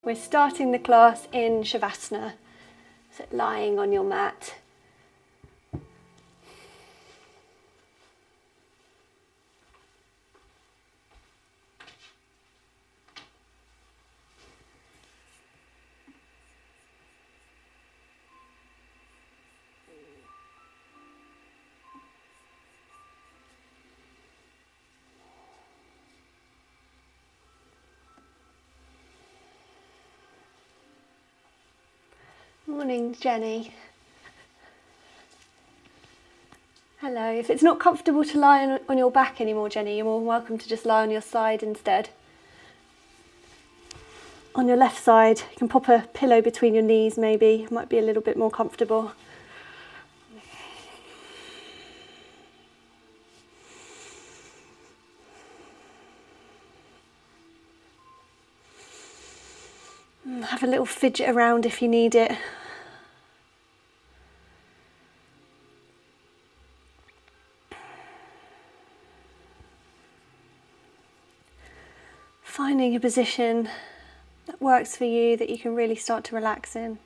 We're starting the class in Shavasana, so lying on your mat. Morning, Jenny. Hello. If it's not comfortable to lie on your back anymore, Jenny, you're more than welcome to just lie on your side instead. On your left side, you can pop a pillow between your knees maybe, it might be a little bit more comfortable. Have a little fidget around if you need it. Finding a position that works for you, that you can really start to relax in.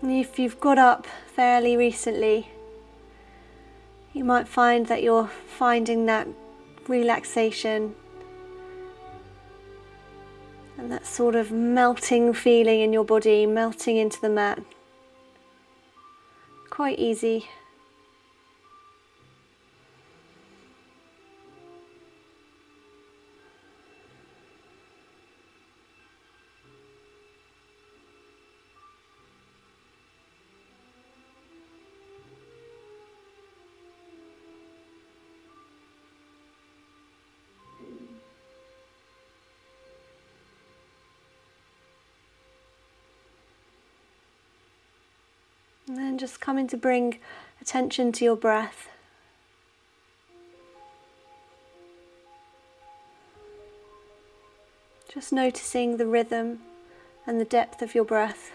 And if you've got up fairly recently, you might find that you're finding that relaxation and that sort of melting feeling in your body, melting into the mat. Quite easy. And then just coming to bring attention to your breath. Just noticing the rhythm and the depth of your breath.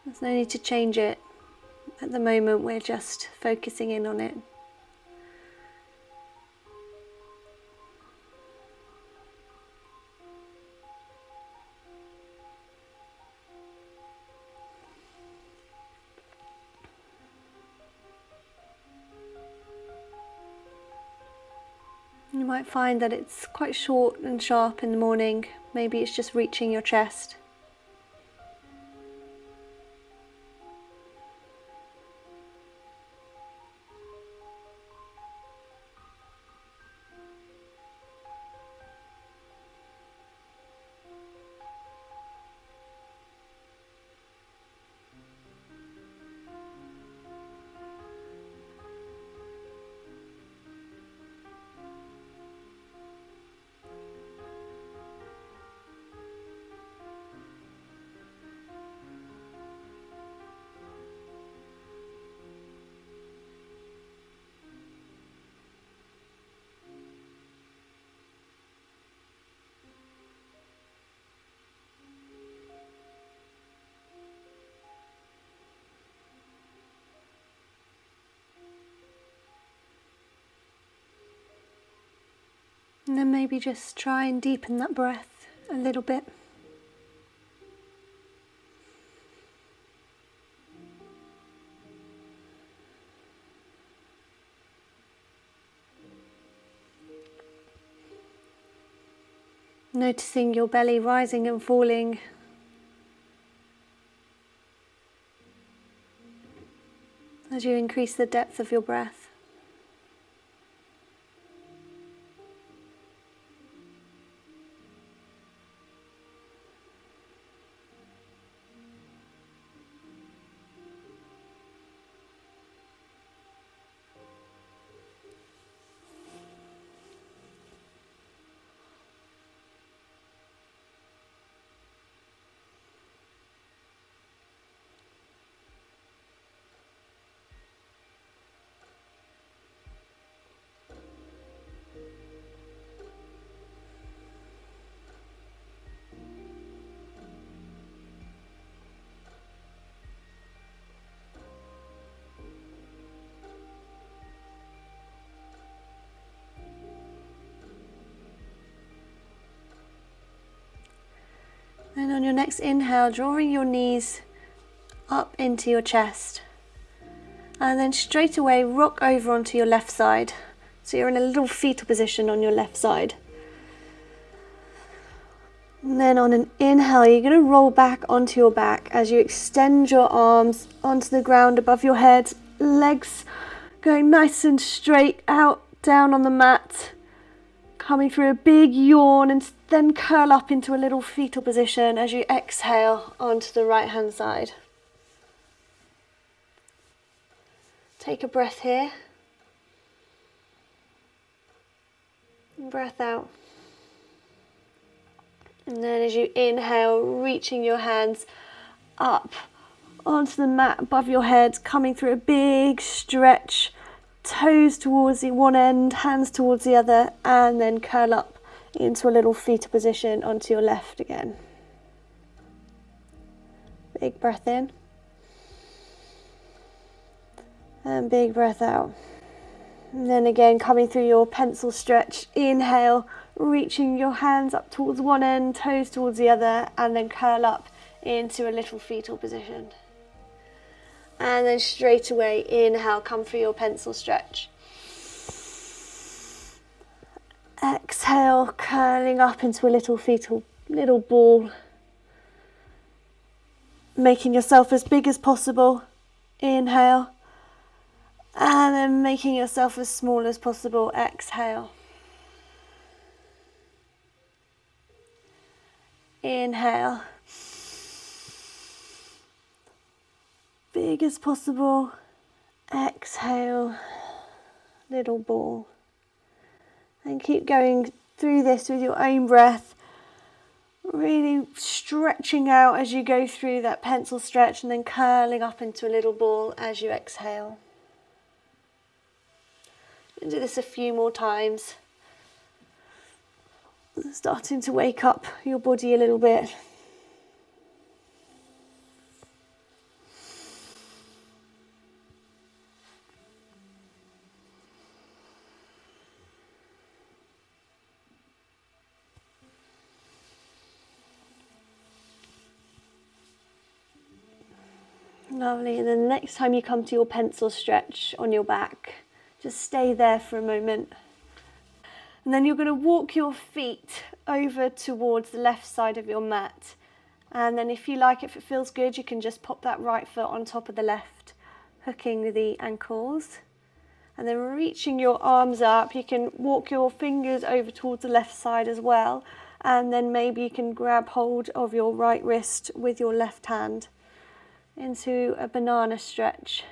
There's no need to change it. At the moment, we're just focusing in on it. You might find that it's quite short and sharp in the morning. Maybe it's just reaching your chest. And then maybe just try and deepen that breath a little bit. Noticing your belly rising and falling. As you increase the depth of your breath. On your next inhale, drawing your knees up into your chest. And then straight away rock over onto your left side. So you're in a little fetal position on your left side. And then on an inhale, you're going to roll back onto your back as you extend your arms onto the ground above your head. Legs going nice and straight out, down on the mat. Coming through a big yawn and then curl up into a little fetal position as you exhale onto the right hand side. Take a breath here. And breath out. And then as you inhale, reaching your hands up onto the mat above your head, coming through a big stretch, toes towards the one end, hands towards the other, and then curl up into a little fetal position onto your left again. Big breath in. And big breath out. And then again, coming through your pencil stretch, inhale, reaching your hands up towards one end, toes towards the other, and then curl up into a little fetal position. And then straight away, inhale, come through your pencil stretch. Exhale, curling up into a little ball. Making yourself as big as possible. Inhale. And then making yourself as small as possible. Exhale. Inhale. Big as possible. Exhale. Little ball. And keep going through this with your own breath. Really stretching out as you go through that pencil stretch and then curling up into a little ball as you exhale. Do this a few more times. Starting to wake up your body a little bit. Lovely, and then the next time you come to your pencil stretch on your back, just stay there for a moment. And then you're going to walk your feet over towards the left side of your mat. And then if you like, if it feels good, you can just pop that right foot on top of the left, hooking the ankles. And then reaching your arms up, you can walk your fingers over towards the left side as well. And then maybe you can grab hold of your right wrist with your left hand into a banana stretch.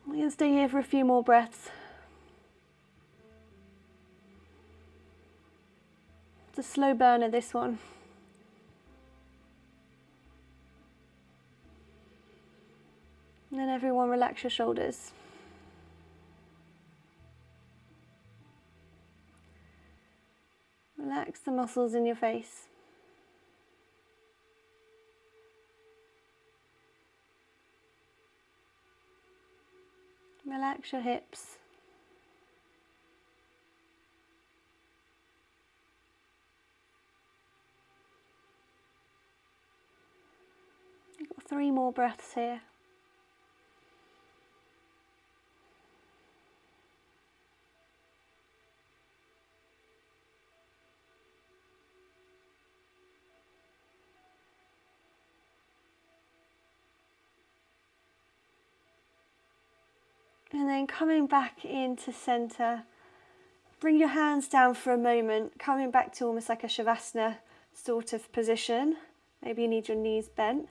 We're going to stay here for a few more breaths. It's a slow burner, this one. And then everyone relax your shoulders. Relax the muscles in your face. Relax your hips. You've got 3 more breaths here. And then coming back into center, bring your hands down for a moment, coming back to almost like a Shavasana sort of position. Maybe you need your knees bent.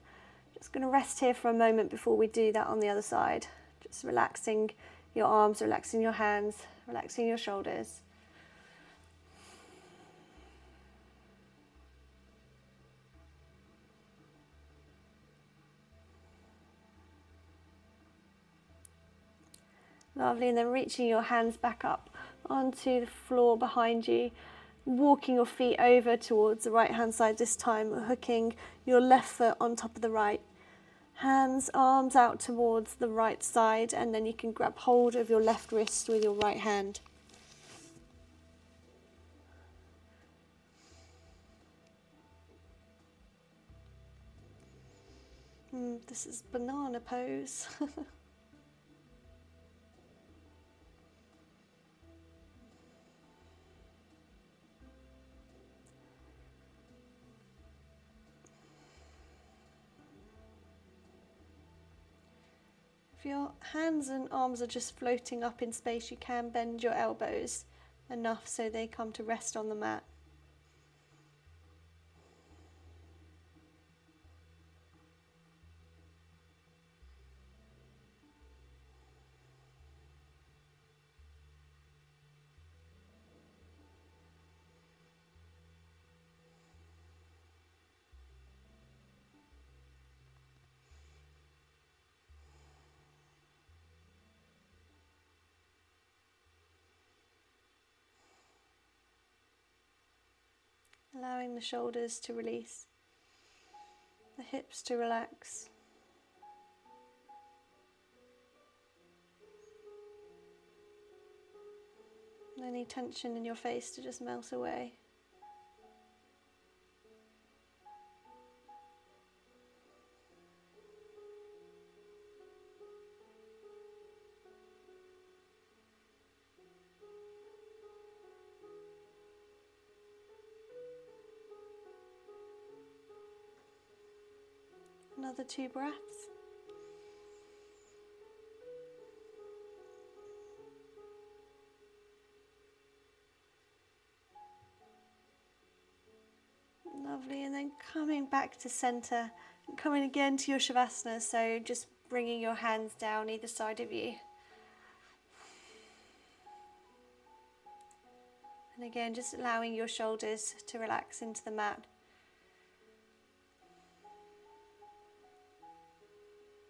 Just going to rest here for a moment before we do that on the other side. Just relaxing your arms, relaxing your hands, relaxing your shoulders. Lovely, and then reaching your hands back up onto the floor behind you, walking your feet over towards the right hand side this time, hooking your left foot on top of the right. Hands, arms out towards the right side, and then you can grab hold of your left wrist with your right hand. This is banana pose. If your hands and arms are just floating up in space, you can bend your elbows enough so they come to rest on the mat. Allowing the shoulders to release, the hips to relax. Any tension in your face to just melt away. Another 2 breaths. Lovely, and then coming back to center, and coming again to your Shavasana, so just bringing your hands down either side of you. And again, just allowing your shoulders to relax into the mat.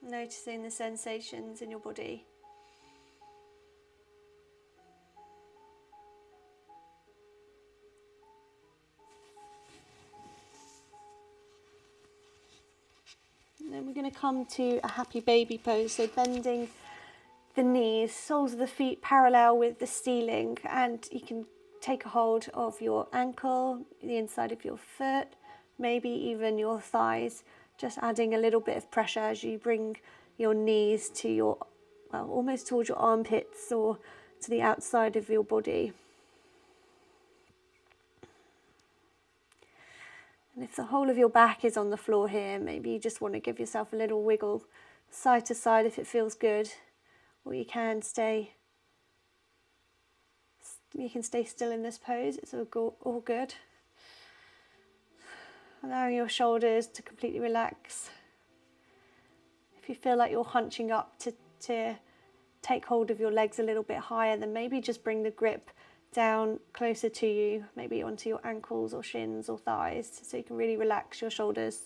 Noticing the sensations in your body. And then we're going to come to a happy baby pose, so bending the knees, soles of the feet parallel with the ceiling, and you can take a hold of your ankle, the inside of your foot, maybe even your thighs, just adding a little bit of pressure as you bring your knees to your, well, almost towards your armpits or to the outside of your body. And if the whole of your back is on the floor here, maybe you just want to give yourself a little wiggle side to side if it feels good, or you can stay still in this pose. It's all good. Allowing your shoulders to completely relax. If you feel like you're hunching up to take hold of your legs a little bit higher, then maybe just bring the grip down closer to you, maybe onto your ankles or shins or thighs, so you can really relax your shoulders.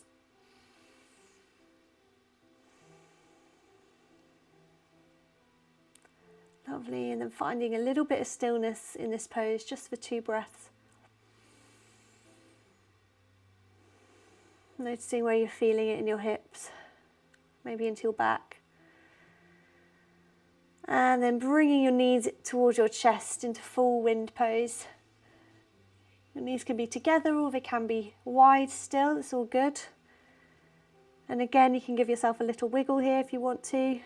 Lovely, and then finding a little bit of stillness in this pose, just for 2 breaths. Noticing where you're feeling it in your hips, maybe into your back. And then bringing your knees towards your chest into full wind pose. Your knees can be together or they can be wide still, it's all good. And again, you can give yourself a little wiggle here if you want to.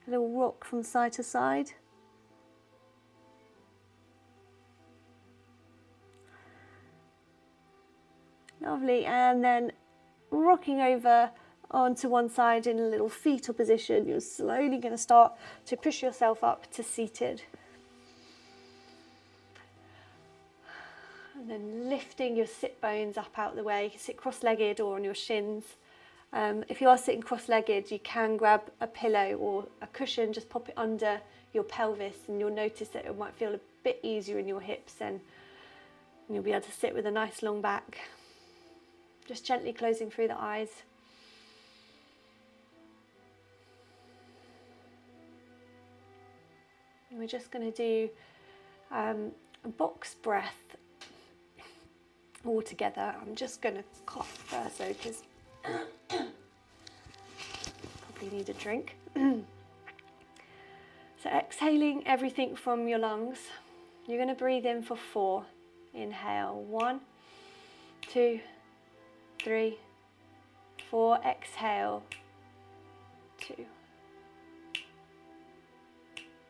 A little rock from side to side. Lovely, and then rocking over onto one side in a little fetal position. You're slowly going to start to push yourself up to seated. And then lifting your sit bones up out of the way. You can sit cross-legged or on your shins. If you are sitting cross-legged, you can grab a pillow or a cushion, just pop it under your pelvis, and you'll notice that it might feel a bit easier in your hips, and you'll be able to sit with a nice long back. Just gently closing through the eyes. And we're just going to do a box breath all together. I'm just going to cough first though, because probably need a drink. So exhaling everything from your lungs. You're going to breathe in for 4. Inhale, 1, 2, 3, 4. Exhale, 2.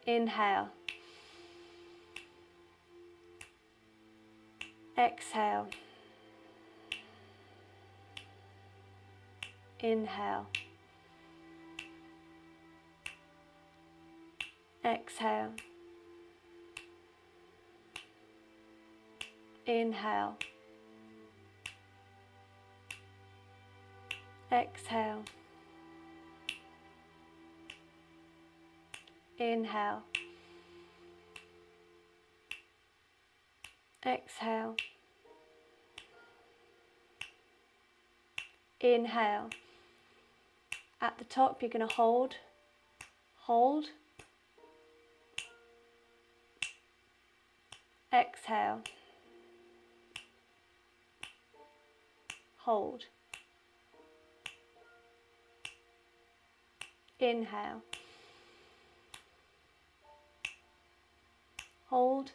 Inhale. Exhale. Inhale. Exhale. Inhale. Exhale. Inhale. Exhale. Inhale. At the top, you're going to hold. Hold. Exhale. Hold. Inhale. Hold.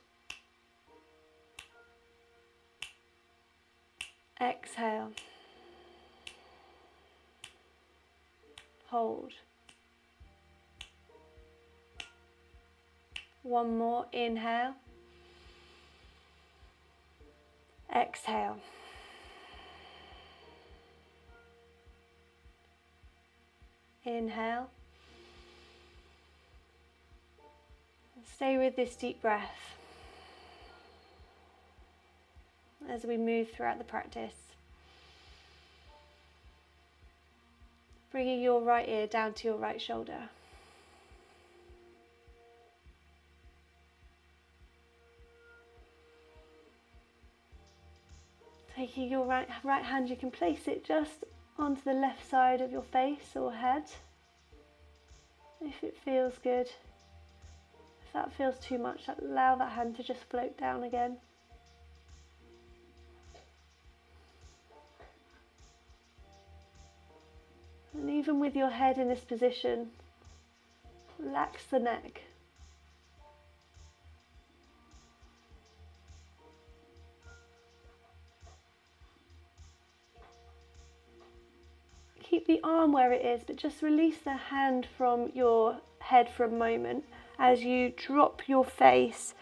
Exhale. Hold. One more. Inhale. Exhale. Inhale. Stay with this deep breath as we move throughout the practice. Bringing your right ear down to your right shoulder. Taking your right hand, you can place it just onto the left side of your face or head, if it feels good. If that feels too much, allow that hand to just float down again. And even with your head in this position, relax the neck. Keep the arm where it is, but just release the hand from your head for a moment as you drop your face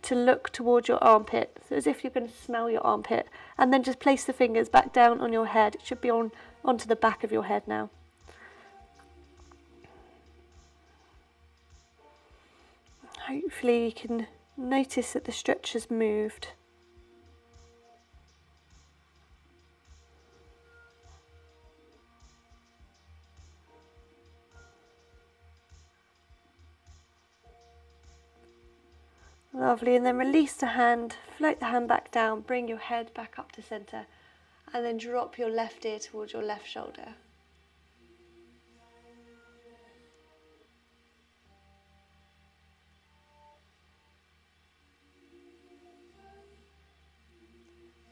to look towards your armpit, so as if you're going to smell your armpit, and then just place the fingers back down on your head. It should be onto the back of your head now. Hopefully you can notice that the stretch has moved. Lovely, and then release the hand, float the hand back down, bring your head back up to centre, and then drop your left ear towards your left shoulder.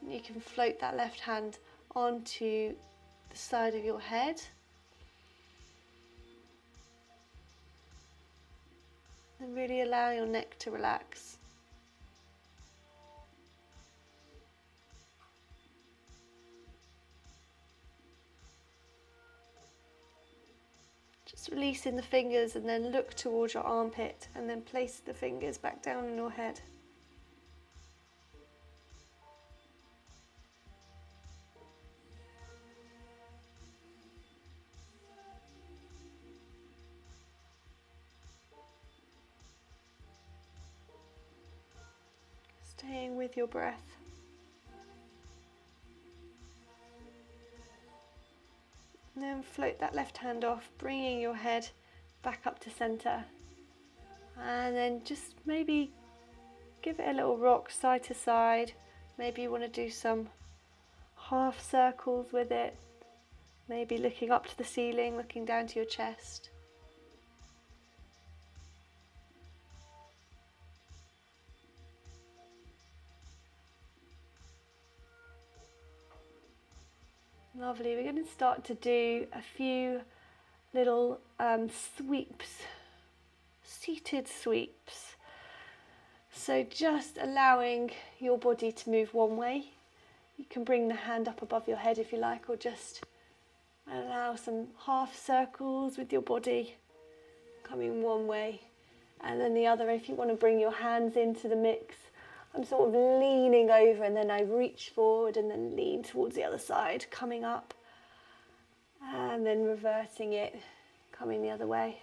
And you can float that left hand onto the side of your head. And really allow your neck to relax. Just releasing the fingers and then look towards your armpit and then place the fingers back down on your head. Staying with your breath. And then float that left hand off, bringing your head back up to centre. And then just maybe give it a little rock side to side. Maybe you want to do some half circles with it. Maybe looking up to the ceiling, looking down to your chest. Lovely. We're going to start to do a few little sweeps, seated sweeps. So just allowing your body to move one way. You can bring the hand up above your head if you like, or just allow some half circles with your body coming one way, and then the other. If you want to bring your hands into the mix, I'm sort of leaning over and then I reach forward and then lean towards the other side, coming up, and then reversing it, coming the other way.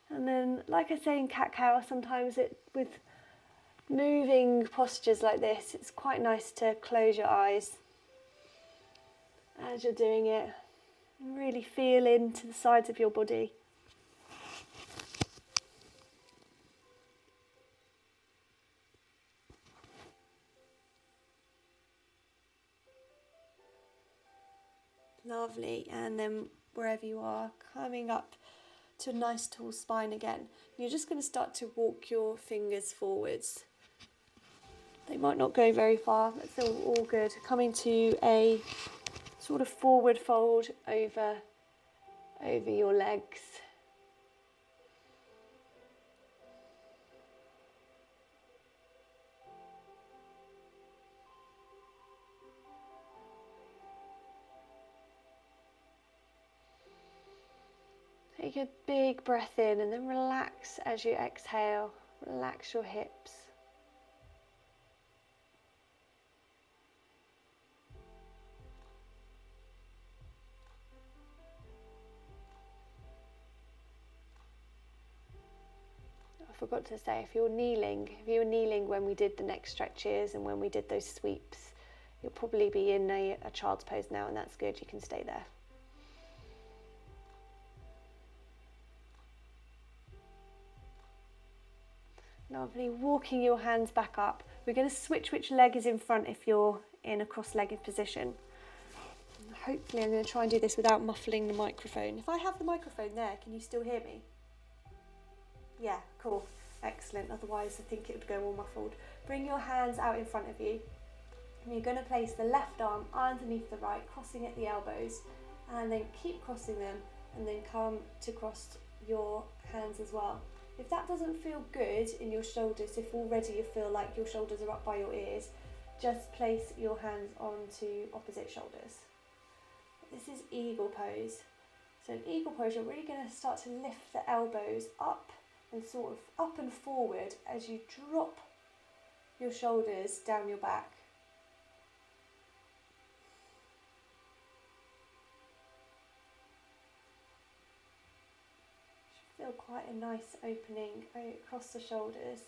And then, like I say in cat-cow, sometimes with moving postures like this, it's quite nice to close your eyes as you're doing it and really feel into the sides of your body. Lovely. And then wherever you are, coming up to a nice tall spine again. You're just going to start to walk your fingers forwards. They might not go very far, but still all good. Coming to a sort of forward fold over your legs. Take a big breath in and then relax as you exhale. Relax your hips. I forgot to say, if you were kneeling when we did the neck stretches and when we did those sweeps, you'll probably be in a child's pose now, and that's good. You can stay there. Lovely. Walking your hands back up. We're going to switch which leg is in front if you're in a cross-legged position. Hopefully I'm going to try and do this without muffling the microphone. If I have the microphone there, can you still hear me? Yeah, cool. Excellent. Otherwise I think it would go all muffled. Bring your hands out in front of you. And you're going to place the left arm underneath the right, crossing at the elbows, and then keep crossing them, and then come to cross your hands as well. If that doesn't feel good in your shoulders, if already you feel like your shoulders are up by your ears, just place your hands onto opposite shoulders. This is eagle pose. So in eagle pose, you're really going to start to lift the elbows up and sort of up and forward as you drop your shoulders down your back. Feel quite a nice opening across the shoulders.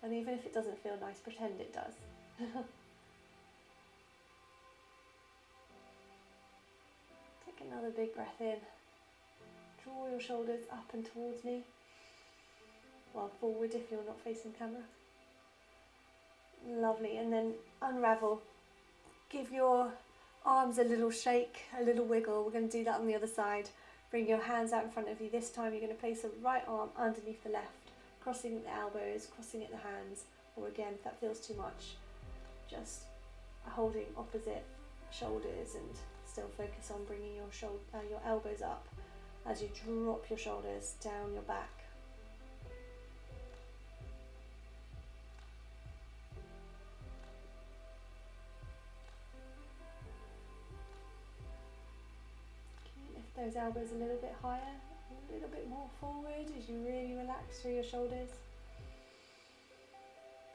And even if it doesn't feel nice, pretend it does. Take another big breath in. Draw your shoulders up and towards me. Well, forward if you're not facing camera. Lovely. And then unravel. Give your arms a little shake, a little wiggle. We're going to do that on the other side. Bring your hands out in front of you. This time you're going to place the right arm underneath the left, crossing at the elbows, crossing at the hands, or again, if that feels too much, just holding opposite shoulders and still focus on bringing your elbows up as you drop your shoulders down your back. Those elbows a little bit higher, a little bit more forward as you really relax through your shoulders.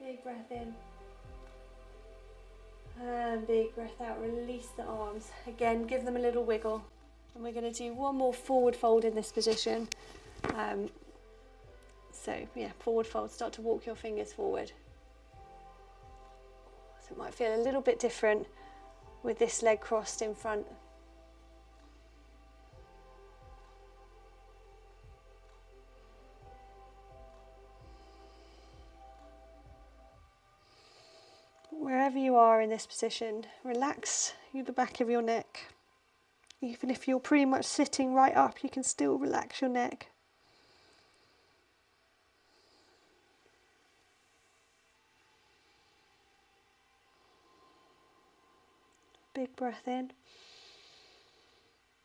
Big breath in. And big breath out, release the arms. Again, give them a little wiggle. And we're going to do one more forward fold in this position. Forward fold, start to walk your fingers forward. So it might feel a little bit different with this leg crossed in front. Wherever you are in this position, relax the back of your neck. Even if you're pretty much sitting right up, you can still relax your neck. Big breath in.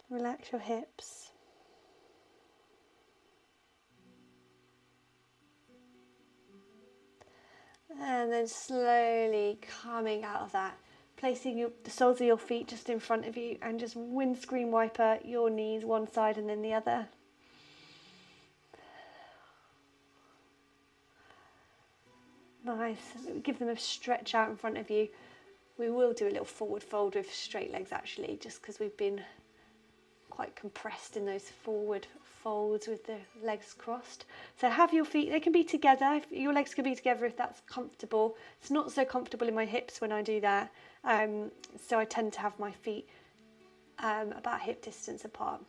Relax your hips. And then slowly coming out of that, placing the soles of your feet just in front of you and just windscreen wiper your knees one side and then the other. Nice. Give them a stretch out in front of you. We will do a little forward fold with straight legs actually, just because we've been quite compressed in those forward folds with the legs crossed. So have your feet, they can be together, your legs can be together if that's comfortable. It's not so comfortable in my hips when I do that, so I tend to have my feet about hip distance apart.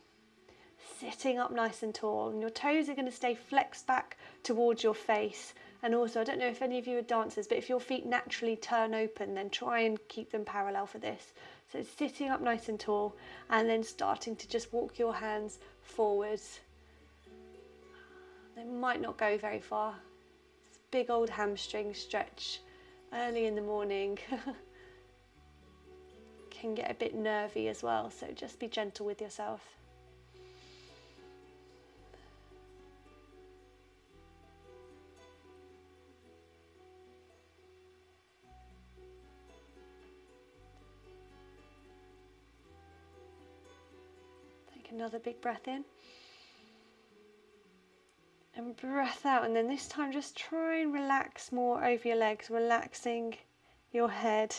Sitting up nice and tall, and your toes are going to stay flexed back towards your face. And also, I don't know if any of you are dancers, but if your feet naturally turn open, then try and keep them parallel for this. So sitting up nice and tall, and then starting to just walk your hands forwards. They might not go very far. It's a big old hamstring stretch early in the morning. Can get a bit nervy as well, so just be gentle with yourself. Another big breath in and breath out, and then this time just try and relax more over your legs, relaxing your head,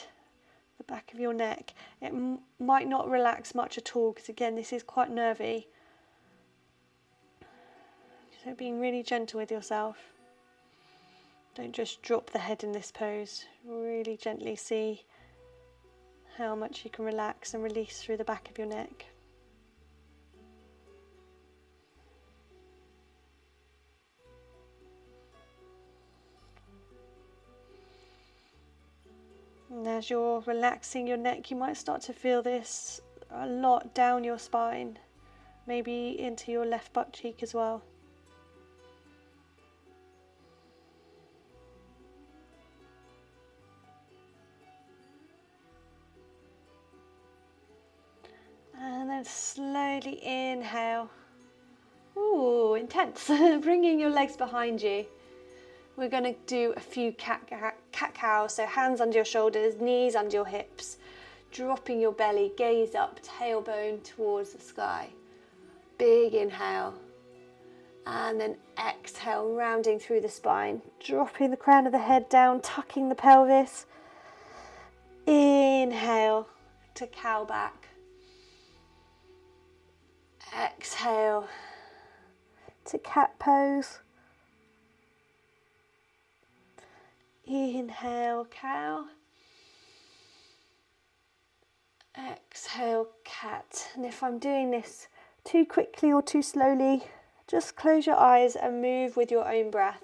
the back of your neck. It might not relax much at all because again this is quite nervy, so being really gentle with yourself. Don't just drop the head in this pose, really gently see how much you can relax and release through the back of your neck. And as you're relaxing your neck, you might start to feel this a lot down your spine, maybe into your left butt cheek as well. And then slowly inhale. Ooh, intense. Bringing your legs behind you. We're going to do a few cat-cows, so hands under your shoulders, knees under your hips, dropping your belly, gaze up, tailbone towards the sky. Big inhale, and then exhale, rounding through the spine, dropping the crown of the head down, tucking the pelvis. Inhale to cow back. Exhale to cat pose. Inhale, cow. Exhale, cat. And if I'm doing this too quickly or too slowly, just close your eyes and move with your own breath.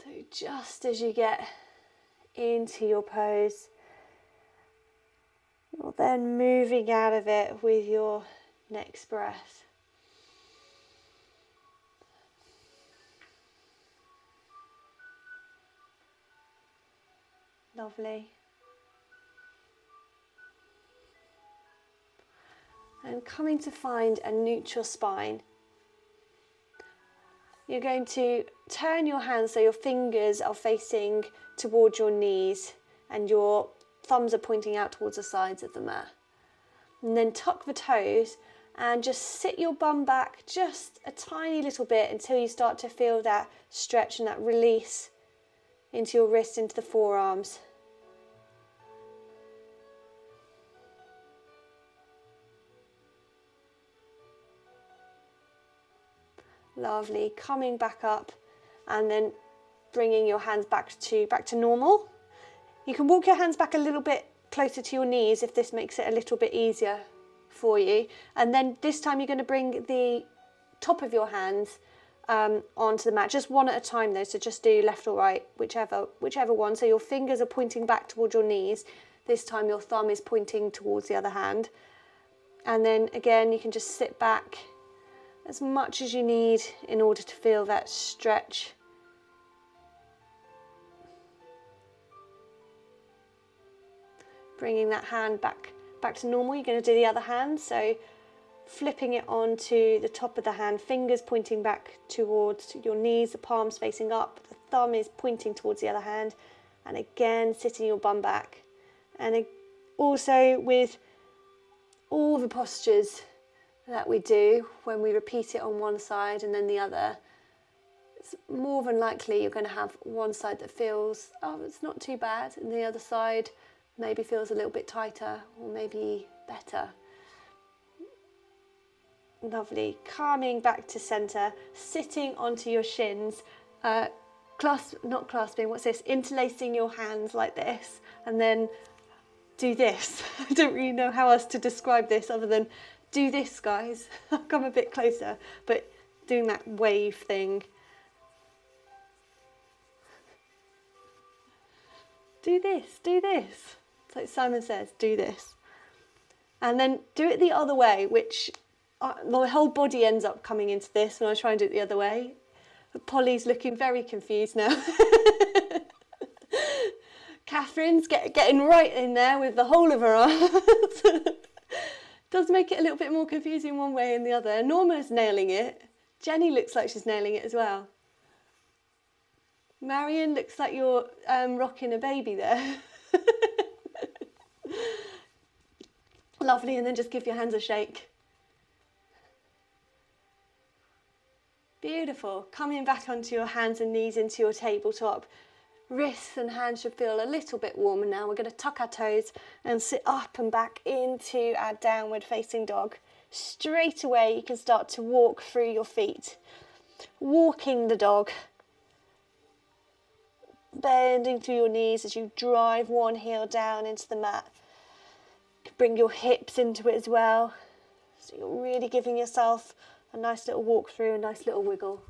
So just as you get into your pose, you're then moving out of it with your next breath. Lovely. And coming to find a neutral spine. You're going to turn your hands so your fingers are facing towards your knees and your thumbs are pointing out towards the sides of the mat. And then tuck the toes and just sit your bum back just a tiny little bit until you start to feel that stretch and that release into your wrist, into the forearms. Lovely. Coming back up and then bringing your hands back to normal. You can walk your hands back a little bit closer to your knees if this makes it a little bit easier for you. And then this time you're going to bring the top of your hands onto the mat, just one at a time though, so just do left or right, whichever one. So your fingers are pointing back towards your knees. This time your thumb is pointing towards the other hand. And then again, you can just sit back as much as you need in order to feel that stretch. Bringing that hand back to normal. You're going to do the other hand, so flipping it onto the top of the hand, fingers pointing back towards your knees, the palms facing up, the thumb is pointing towards the other hand, and again sitting your bum back. And also with all the postures that we do, when we repeat it on one side and then the other, it's more than likely you're going to have one side that feels, oh, it's not too bad, and the other side maybe feels a little bit tighter or maybe better. Lovely. Calming back to centre, sitting onto your shins, not clasping, what's this? Interlacing your hands like this, and then do this. I don't really know how else to describe this other than do this, guys. I'll come a bit closer, but doing that wave thing. Do this, do this. It's like Simon says, do this. And then do it the other way, which my whole body ends up coming into this when I try and do it the other way. But Polly's looking very confused now. Catherine's getting right in there with the whole of her arms. Does make it a little bit more confusing one way and the other. Norma's nailing it. Jenny looks like she's nailing it as well. Marion looks like you're rocking a baby there. Lovely, and then just give your hands a shake. Beautiful. Coming back onto your hands and knees into your tabletop. Wrists and hands should feel a little bit warmer now. We're going to tuck our toes and sit up and back into our downward facing dog. Straight away you can start to walk through your feet. Walking the dog. Bending through your knees as you drive one heel down into the mat. Bring your hips into it as well. So you're really giving yourself a nice little walk through, a nice little wiggle.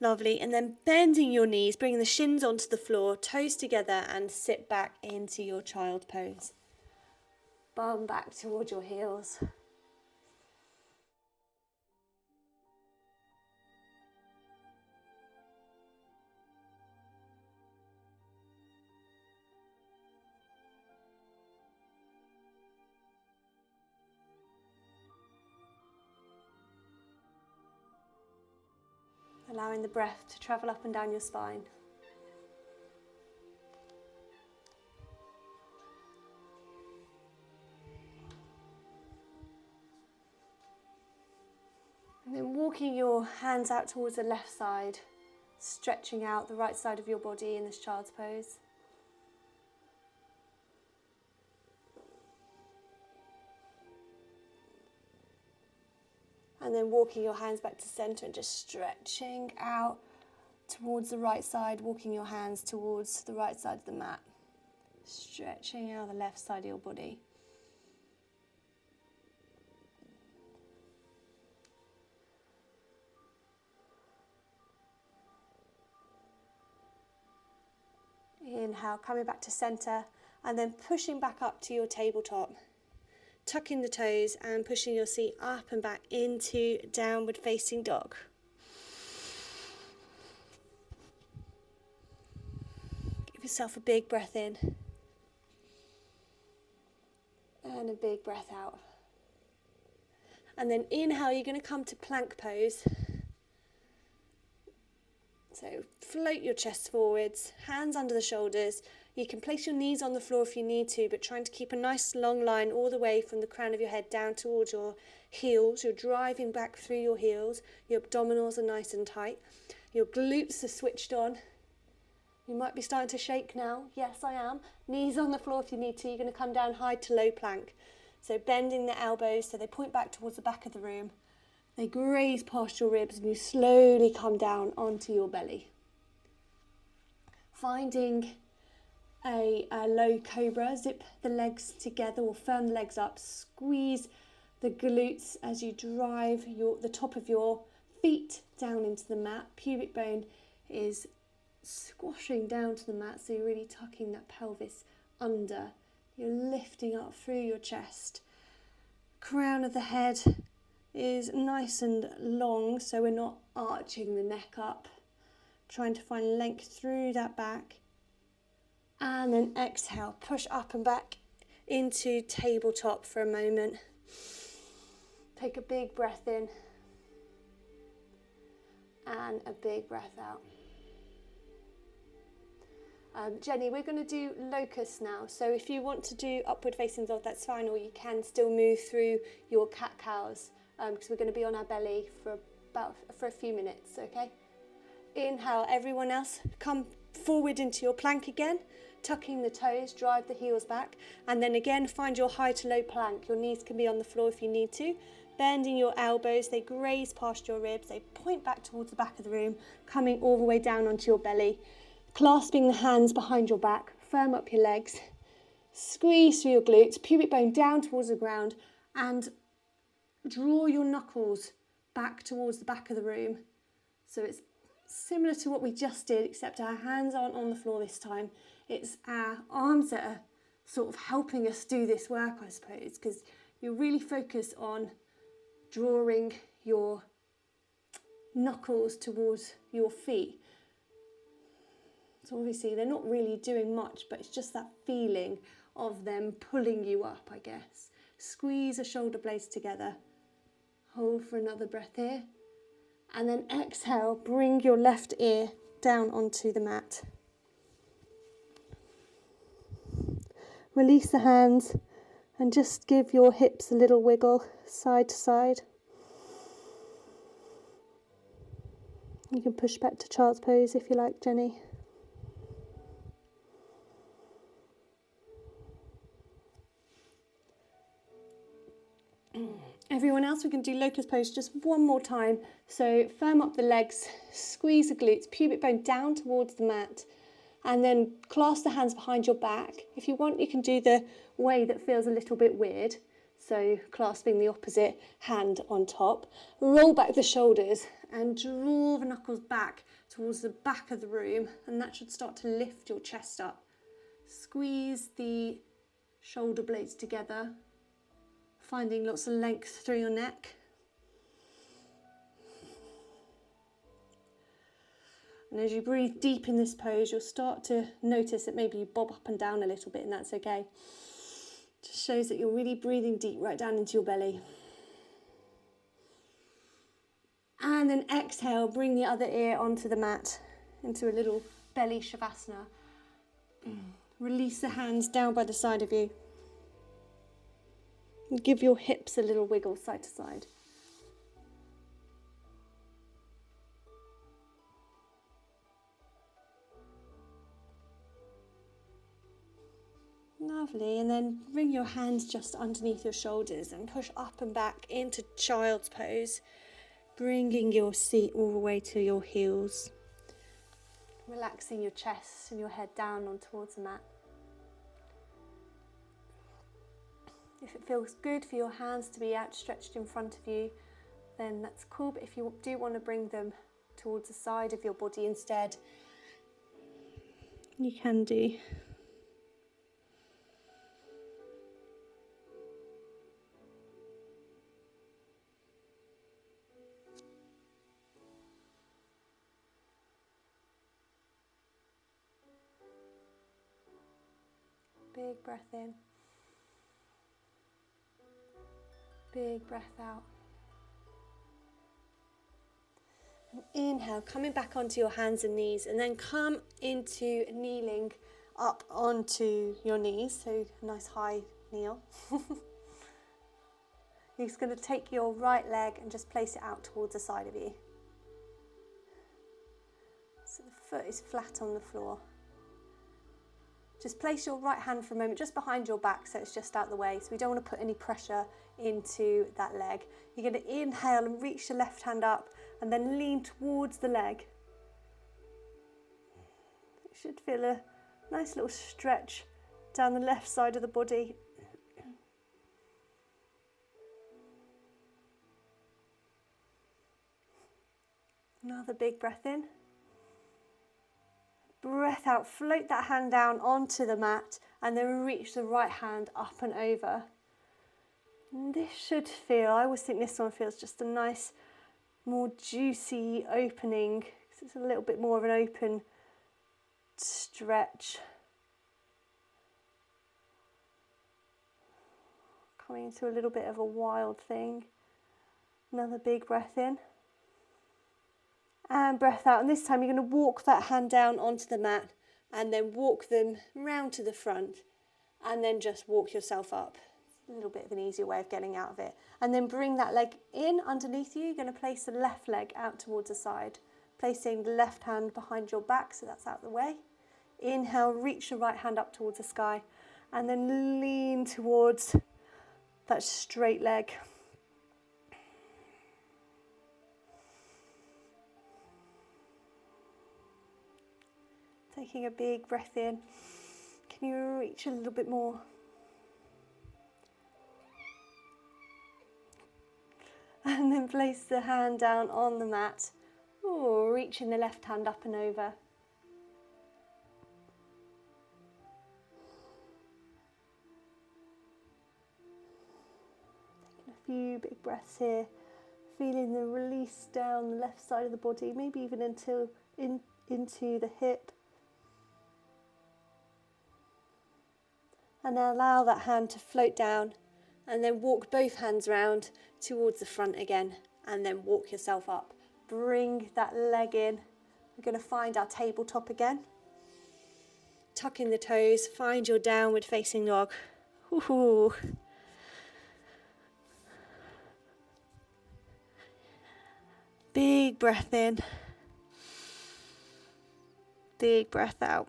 Lovely, and then bending your knees, bringing the shins onto the floor, toes together, and sit back into your child pose. Bum back towards your heels. Allowing the breath to travel up and down your spine. And then walking your hands out towards the left side, stretching out the right side of your body in this child's pose. And then walking your hands back to centre and just stretching out towards the right side, walking your hands towards the right side of the mat. Stretching out the left side of your body. Inhale, coming back to centre, and then pushing back up to your tabletop. Tucking the toes and pushing your seat up and back into downward facing dog. Give yourself a big breath in and a big breath out. And then inhale, you're going to come to plank pose. So float your chest forwards, hands under the shoulders. You can place your knees on the floor if you need to, but trying to keep a nice long line all the way from the crown of your head down towards your heels. You're driving back through your heels. Your abdominals are nice and tight. Your glutes are switched on. You might be starting to shake now. Yes, I am. Knees on the floor if you need to. You're going to come down high to low plank. So bending the elbows so they point back towards the back of the room. They graze past your ribs and you slowly come down onto your belly. Finding a low cobra, zip the legs together or firm the legs up, squeeze the glutes as you drive the top of your feet down into the mat. Pubic bone is squashing down to the mat, so you're really tucking that pelvis under. You're lifting up through your chest. Crown of the head is nice and long, so we're not arching the neck up. Trying to find length through that back. And then exhale, push up and back into tabletop for a moment. Take a big breath in and a big breath out. Jenny, we're going to do Locust now. So if you want to do upward facing dog, that's fine, or you can still move through your cat-cows because we're going to be on our belly for a few minutes, okay? Inhale, everyone else, come forward into your plank again, tucking the toes, drive the heels back, and then again find your high to low plank. Your knees can be on the floor if you need to. Bending your elbows, they graze past your ribs, they point back towards the back of the room, coming all the way down onto your belly. Clasping the hands behind your back, firm up your legs, squeeze through your glutes, pubic bone down towards the ground, and draw your knuckles back towards the back of the room. So it's similar to what we just did, except our hands aren't on the floor this time. It's our arms that are sort of helping us do this work, I suppose, because you really focus on drawing your knuckles towards your feet. So obviously they're not really doing much, but it's just that feeling of them pulling you up, I guess. Squeeze the shoulder blades together. Hold for another breath here. And then exhale, bring your left ear down onto the mat. Release the hands and just give your hips a little wiggle side to side. You can push back to child's pose if you like, Jenny. Everyone else, we can do locust pose just one more time. So firm up the legs, squeeze the glutes, pubic bone down towards the mat, and then clasp the hands behind your back. If you want, you can do the way that feels a little bit weird. So clasping the opposite hand on top. Roll back the shoulders and draw the knuckles back towards the back of the room, and that should start to lift your chest up. Squeeze the shoulder blades together, finding lots of length through your neck. And as you breathe deep in this pose, you'll start to notice that maybe you bob up and down a little bit, and that's okay. Just shows that you're really breathing deep right down into your belly. And then exhale, bring the other ear onto the mat into a little belly shavasana. Release the hands down by the side of you. And give your hips a little wiggle side to side. Lovely, and then bring your hands just underneath your shoulders and push up and back into child's pose, bringing your seat all the way to your heels. Relaxing your chest and your head down on towards the mat. If it feels good for your hands to be outstretched in front of you, then that's cool, but if you do want to bring them towards the side of your body instead, you can do. Big breath in. Big breath out. And inhale, coming back onto your hands and knees, and then come into kneeling up onto your knees, so a nice high kneel. You're just going to take your right leg and just place it out towards the side of you. So the foot is flat on the floor. Just place your right hand for a moment just behind your back so it's just out the way. So we don't want to put any pressure into that leg. You're going to inhale and reach the left hand up and then lean towards the leg. You should feel a nice little stretch down the left side of the body. Another big breath in. Breath out, float that hand down onto the mat and then reach the right hand up and over. And this should feel, I always think this one feels just a nice, more juicy opening, because it's a little bit more of an open stretch. Coming into a little bit of a wild thing. Another big breath in. And breath out. And this time you're going to walk that hand down onto the mat and then walk them round to the front and then just walk yourself up. A little bit of an easier way of getting out of it. And then bring that leg in underneath you. You're going to place the left leg out towards the side, placing the left hand behind your back so that's out of the way. Inhale, reach the right hand up towards the sky and then lean towards that straight leg. Taking a big breath in. Can you reach a little bit more? And then place the hand down on the mat. Ooh, reaching the left hand up and over. Taking a few big breaths here. Feeling the release down the left side of the body, maybe even into the hip. And now allow that hand to float down and then walk both hands round towards the front again and then walk yourself up. Bring that leg in. We're going to find our tabletop again. Tuck in the toes, find your downward facing dog. Ooh. Big breath in. Big breath out.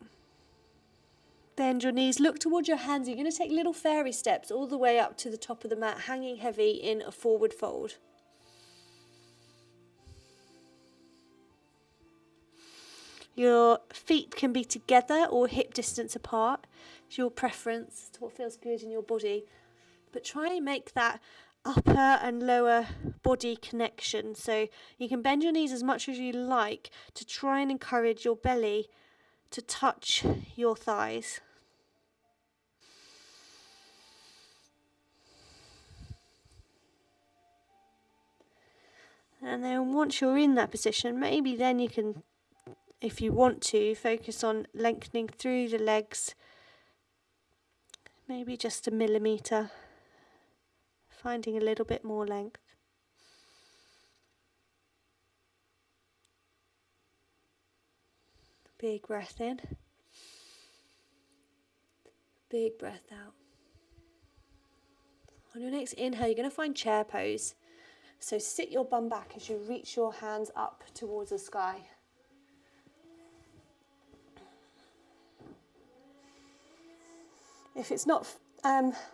Bend your knees, look towards your hands. You're going to take little fairy steps all the way up to the top of the mat, hanging heavy in a forward fold. Your feet can be together or hip distance apart. It's your preference. It's what feels good in your body. But try and make that upper and lower body connection. So you can bend your knees as much as you like to try and encourage your belly to touch your thighs. And then once you're in that position, maybe then you can, if you want to, focus on lengthening through the legs, maybe just a millimetre, finding a little bit more length. Big breath in, big breath out. On your next inhale, you're going to find chair pose. So sit your bum back as you reach your hands up towards the sky. If it's not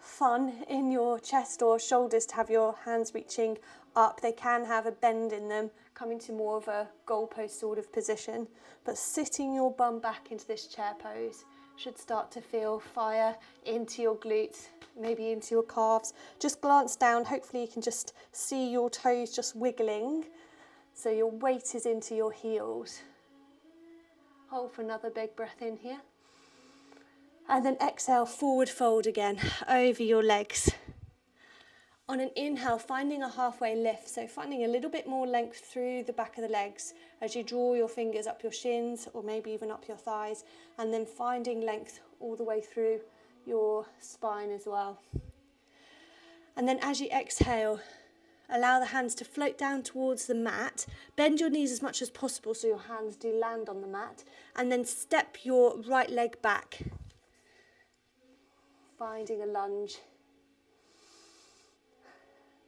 fun in your chest or shoulders to have your hands reaching up, they can have a bend in them, coming to more of a goalpost sort of position. But sitting your bum back into this chair pose should start to feel fire into your glutes, maybe into your calves. Just glance down. Hopefully you can just see your toes just wiggling. So your weight is into your heels. Hold for another big breath in here. And then exhale, forward fold again, over your legs. On an inhale, finding a halfway lift, so finding a little bit more length through the back of the legs as you draw your fingers up your shins or maybe even up your thighs, and then finding length all the way through your spine as well. And then as you exhale, allow the hands to float down towards the mat. Bend your knees as much as possible so your hands do land on the mat, and then step your right leg back, finding a lunge.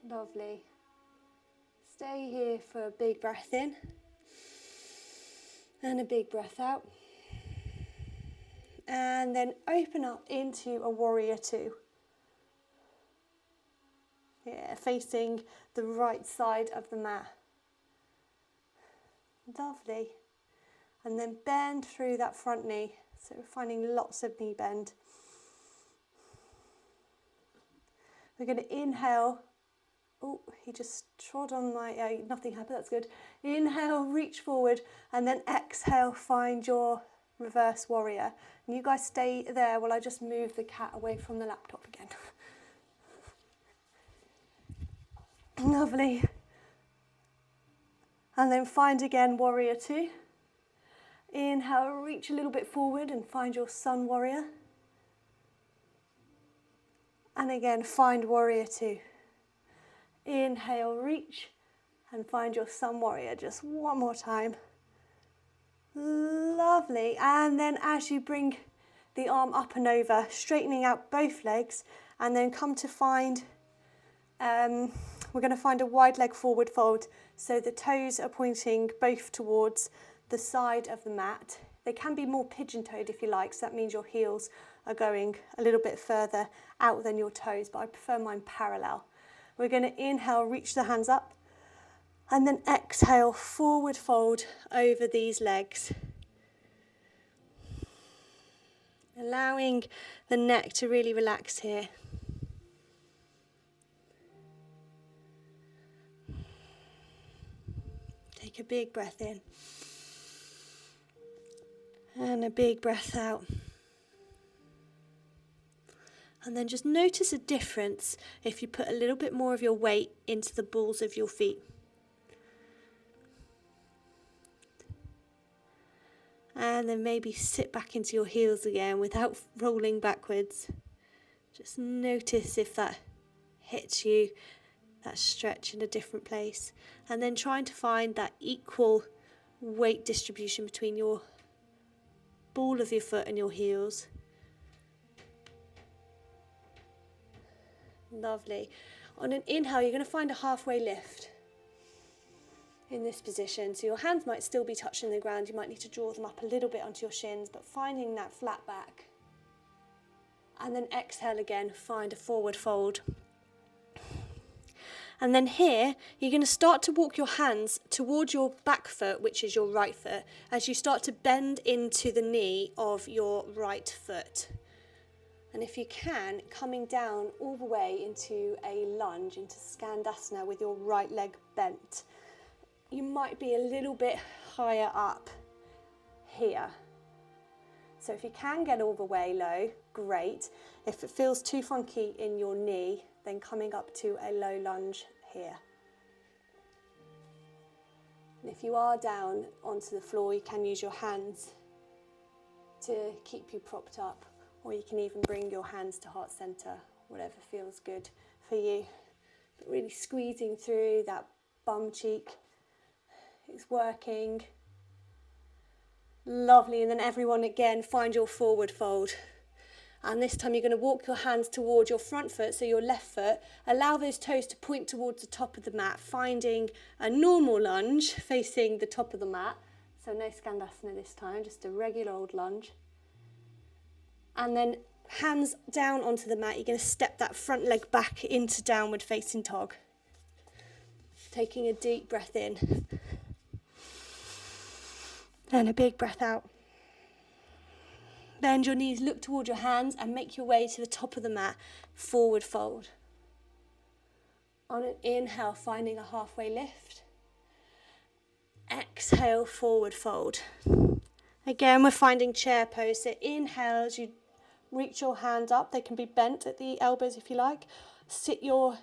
Lovely. Stay here for a big breath in and a big breath out. And then open up into a warrior two. Yeah, facing the right side of the mat. Lovely. And then bend through that front knee. So we're finding lots of knee bend. We're going to inhale. Oh, he just trod on my, nothing happened, that's good. Inhale, reach forward, and then exhale, find your reverse warrior. And you guys stay there while I just move the cat away from the laptop again. Lovely. And then find again warrior two. Inhale, reach a little bit forward and find your sun warrior. And again, find warrior two. Inhale, reach and find your sun warrior. Just one more time. Lovely. And then as you bring the arm up and over, straightening out both legs, and then come to find, we're going to find a wide leg forward fold. So the toes are pointing both towards the side of the mat. They can be more pigeon-toed if you like, so that means your heels are going a little bit further out than your toes, but I prefer mine parallel. We're going to inhale, reach the hands up, and then exhale, forward fold over these legs. Allowing the neck to really relax here. Take a big breath in. And a big breath out. And then just notice a difference if you put a little bit more of your weight into the balls of your feet. And then maybe sit back into your heels again without rolling backwards. Just notice if that hits you, that stretch in a different place. And then trying to find that equal weight distribution between your ball of your foot and your heels. Lovely. On an inhale, you're going to find a halfway lift in this position. So your hands might still be touching the ground. You might need to draw them up a little bit onto your shins, but finding that flat back. And then exhale again, find a forward fold. And then here, you're going to start to walk your hands towards your back foot, which is your right foot, as you start to bend into the knee of your right foot. And if you can, coming down all the way into a lunge, into Skandasana with your right leg bent. You might be a little bit higher up here. So if you can get all the way low, great. If it feels too funky in your knee, then coming up to a low lunge here. And if you are down onto the floor, you can use your hands to keep you propped up. Or you can even bring your hands to heart center, whatever feels good for you. But really squeezing through that bum cheek. It's working. Lovely. And then everyone again, find your forward fold. And this time you're going to walk your hands toward your front foot, so your left foot. Allow those toes to point towards the top of the mat, finding a normal lunge facing the top of the mat. So no Skandasana this time, just a regular old lunge. And then hands down onto the mat, you're going to step that front leg back into downward facing dog. Taking a deep breath in. And a big breath out. Bend your knees, look toward your hands and make your way to the top of the mat, forward fold. On an inhale, finding a halfway lift. Exhale, forward fold. Again, we're finding chair pose. So inhale as you reach your hand up. They can be bent at the elbows if you like. Sit your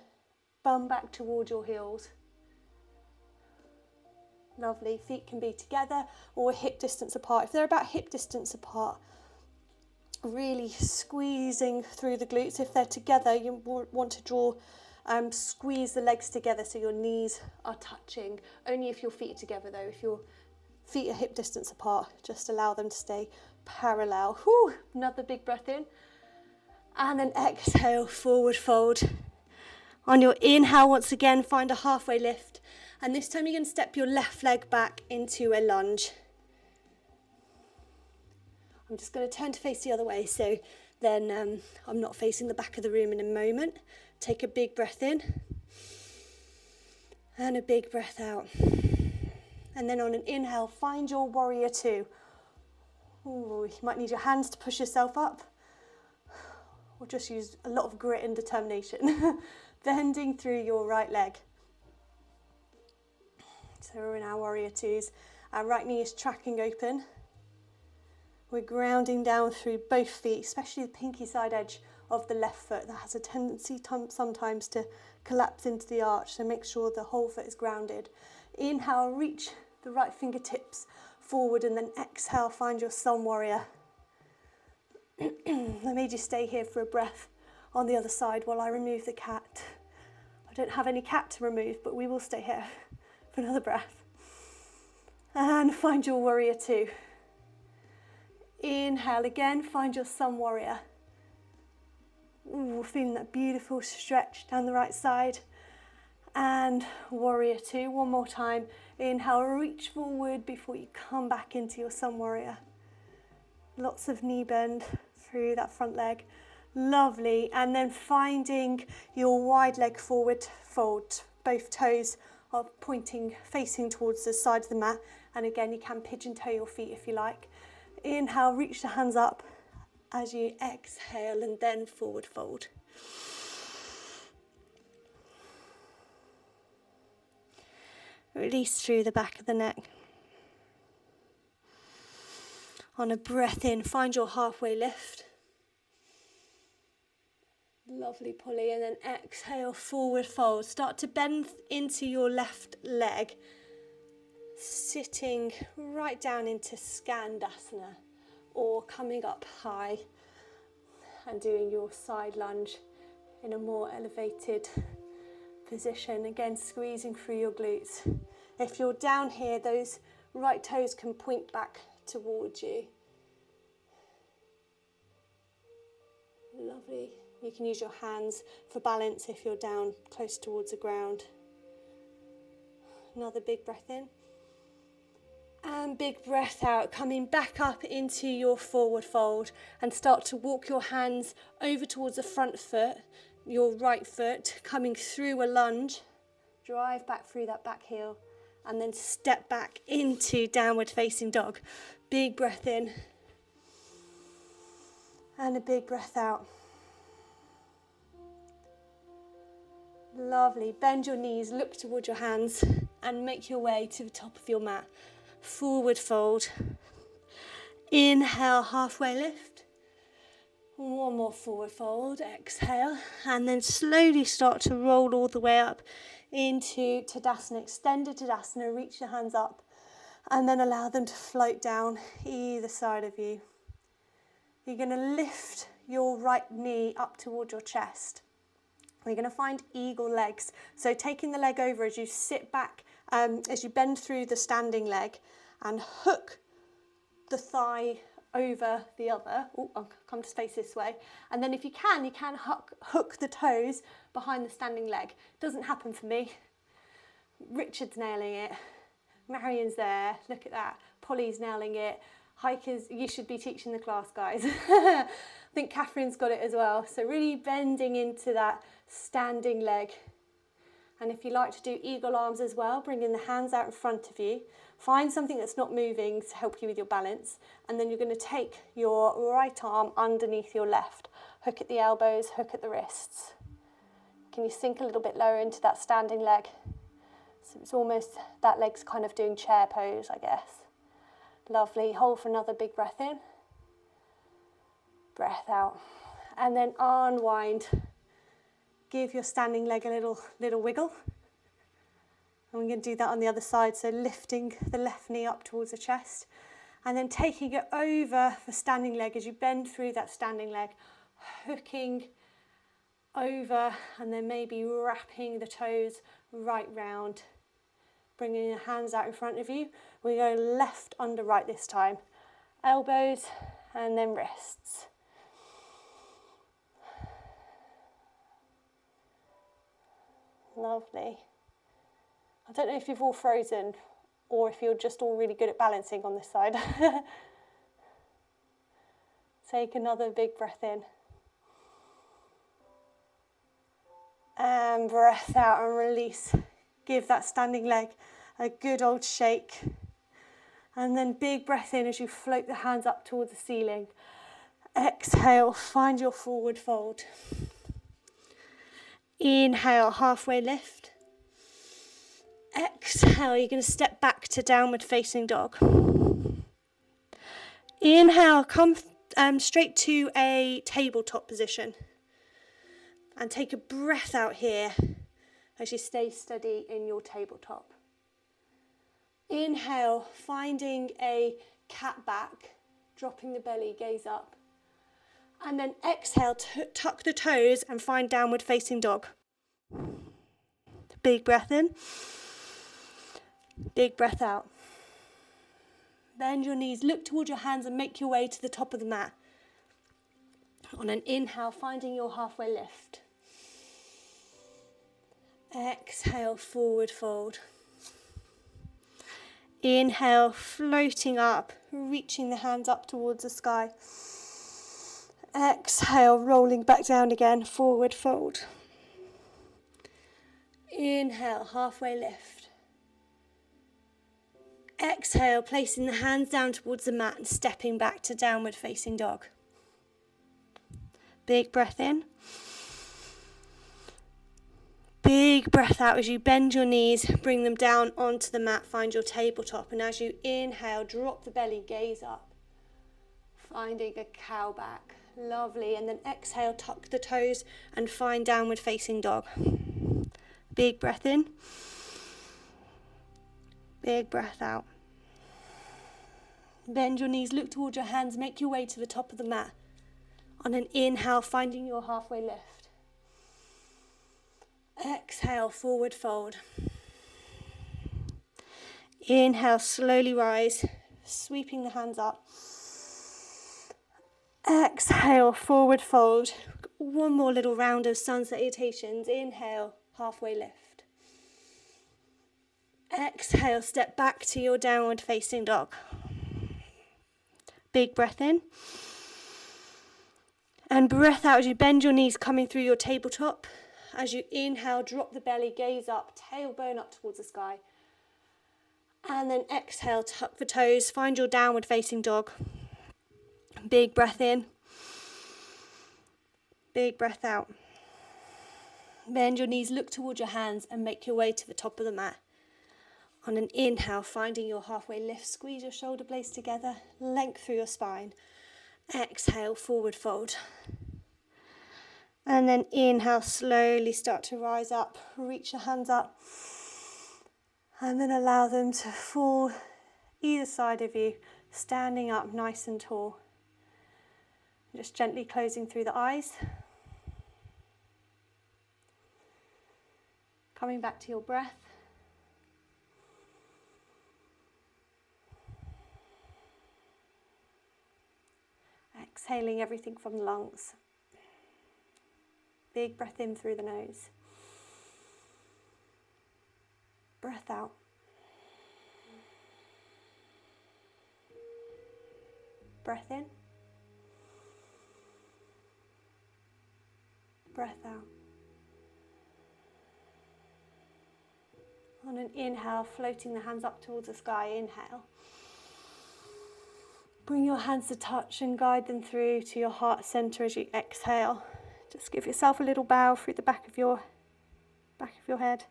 bum back toward your heels. Lovely. Feet can be together or hip distance apart. If they're about hip distance apart, really squeezing through the glutes. If they're together, you want to squeeze the legs together so your knees are touching. Only if your feet are together though. If your feet are hip distance apart, just allow them to stay parallel. Whew, another big breath in. And then exhale, forward fold. On your inhale, once again, find a halfway lift. And this time you're going to step your left leg back into a lunge. I'm just going to turn to face the other way, so then I'm not facing the back of the room in a moment. Take a big breath in. And a big breath out. And then on an inhale, find your warrior two. Ooh, you might need your hands to push yourself up. Or just use a lot of grit and determination. Bending through your right leg. So we're in our warrior twos. Our right knee is tracking open. We're grounding down through both feet, especially the pinky side edge of the left foot. That has a tendency sometimes to collapse into the arch, so make sure the whole foot is grounded. Inhale, reach the right fingertips forward, and then exhale, find your sun warrior. I made you stay here for a breath on the other side while I remove the cat. I don't have any cat to remove, but we will stay here for another breath. And find your warrior two. Inhale again, find your sun warrior. Ooh, feeling that beautiful stretch down the right side. And warrior two, one more time. Inhale, reach forward before you come back into your sun warrior. Lots of knee bend through that front leg. Lovely. And then finding your wide leg forward fold. Both toes are pointing, facing towards the side of the mat. And again, you can pigeon toe your feet if you like. Inhale, reach the hands up as you exhale, and then forward fold. Release through the back of the neck. On a breath in, find your halfway lift. Lovely, Polly. And then exhale, forward fold. Start to bend into your left leg, sitting right down into Skandasana, or coming up high and doing your side lunge in a more elevated position. Again, squeezing through your glutes. If you're down here, those right toes can point back towards you. Lovely. You can use your hands for balance if you're down close towards the ground. Another big breath in. And big breath out, coming back up into your forward fold, and start to walk your hands over towards the front foot, your right foot, coming through a lunge. Drive back through that back heel, and then step back into downward facing dog. Big breath in. And a big breath out. Lovely. Bend your knees, look towards your hands, and make your way to the top of your mat. Forward fold. Inhale, halfway lift. One more forward fold. Exhale. And then slowly start to roll all the way up into Tadasana. Extended Tadasana. Reach your hands up. And then allow them to float down either side of you. You're going to lift your right knee up towards your chest. We're going to find eagle legs. So taking the leg over as you sit back, as you bend through the standing leg, and hook the thigh over the other. Oh, I'll come to face this way. And then if you can hook the toes behind the standing leg. Doesn't happen for me. Richard's nailing it. Marion's there. Look at that. Polly's nailing it. Hikers, you should be teaching the class, guys. I think Catherine's got it as well. So really bending into that standing leg. And if you like to do eagle arms as well, bringing the hands out in front of you. Find something that's not moving to help you with your balance. And then you're going to take your right arm underneath your left. Hook at the elbows, hook at the wrists. Can you sink a little bit lower into that standing leg? So it's almost, that leg's kind of doing chair pose, I guess. Lovely. Hold for another big breath in. Breath out. And then unwind. Give your standing leg a little wiggle. And we're going to do that on the other side. So lifting the left knee up towards the chest. And then taking it over the standing leg as you bend through that standing leg. Hooking over and then maybe wrapping the toes right round. Bringing your hands out in front of you. We go left under right this time. Elbows and then wrists. Lovely. I don't know if you've all frozen or if you're just all really good at balancing on this side. Take another big breath in. And breath out and release. Give that standing leg a good old shake. And then big breath in as you float the hands up towards the ceiling. Exhale, find your forward fold. Inhale, halfway lift. Exhale, you're going to step back to downward facing dog. Inhale, come straight to a tabletop position. And take a breath out here as you stay steady in your tabletop. Inhale, finding a cat back, dropping the belly, gaze up. And then exhale, tuck the toes and find downward facing dog. Big breath in, big breath out. Bend your knees, look towards your hands and make your way to the top of the mat. On an inhale, finding your halfway lift. Exhale, forward fold. Inhale, floating up, reaching the hands up towards the sky. Exhale, rolling back down again, forward fold. Inhale, halfway lift. Exhale, placing the hands down towards the mat and stepping back to downward facing dog. Big breath in. Big breath out as you bend your knees, bring them down onto the mat, find your tabletop. And as you inhale, drop the belly, gaze up. Finding a cow back. Lovely. And then exhale, tuck the toes and find downward facing dog. Big breath in. Big breath out. Bend your knees, look towards your hands, make your way to the top of the mat. On an inhale, finding your halfway lift. Exhale, forward fold. Inhale, slowly rise, sweeping the hands up. Exhale, forward fold. One more little round of sun salutations. Inhale, halfway lift. Exhale, step back to your downward facing dog. Big breath in. And breath out as you bend your knees, coming through your tabletop. As you inhale, drop the belly, gaze up, tailbone up towards the sky. And then exhale, tuck the toes, find your downward facing dog. Big breath in. Big breath out. Bend your knees, look towards your hands and make your way to the top of the mat. On an inhale, finding your halfway lift, squeeze your shoulder blades together, length through your spine. Exhale, forward fold. And then inhale, slowly start to rise up, reach your hands up. And then allow them to fall either side of you, standing up nice and tall. Just gently closing through the eyes. Coming back to your breath. Exhaling everything from the lungs. Big breath in through the nose. Breath out. Breath in. Breath out. On an inhale, floating the hands up towards the sky, inhale. Bring your hands to touch and guide them through to your heart center as you exhale. Just give yourself a little bow through the back of your head,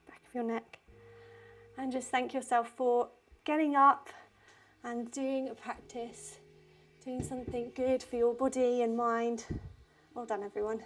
back of your neck. And just thank yourself for getting up and doing a practice, doing something good for your body and mind. Well done, everyone.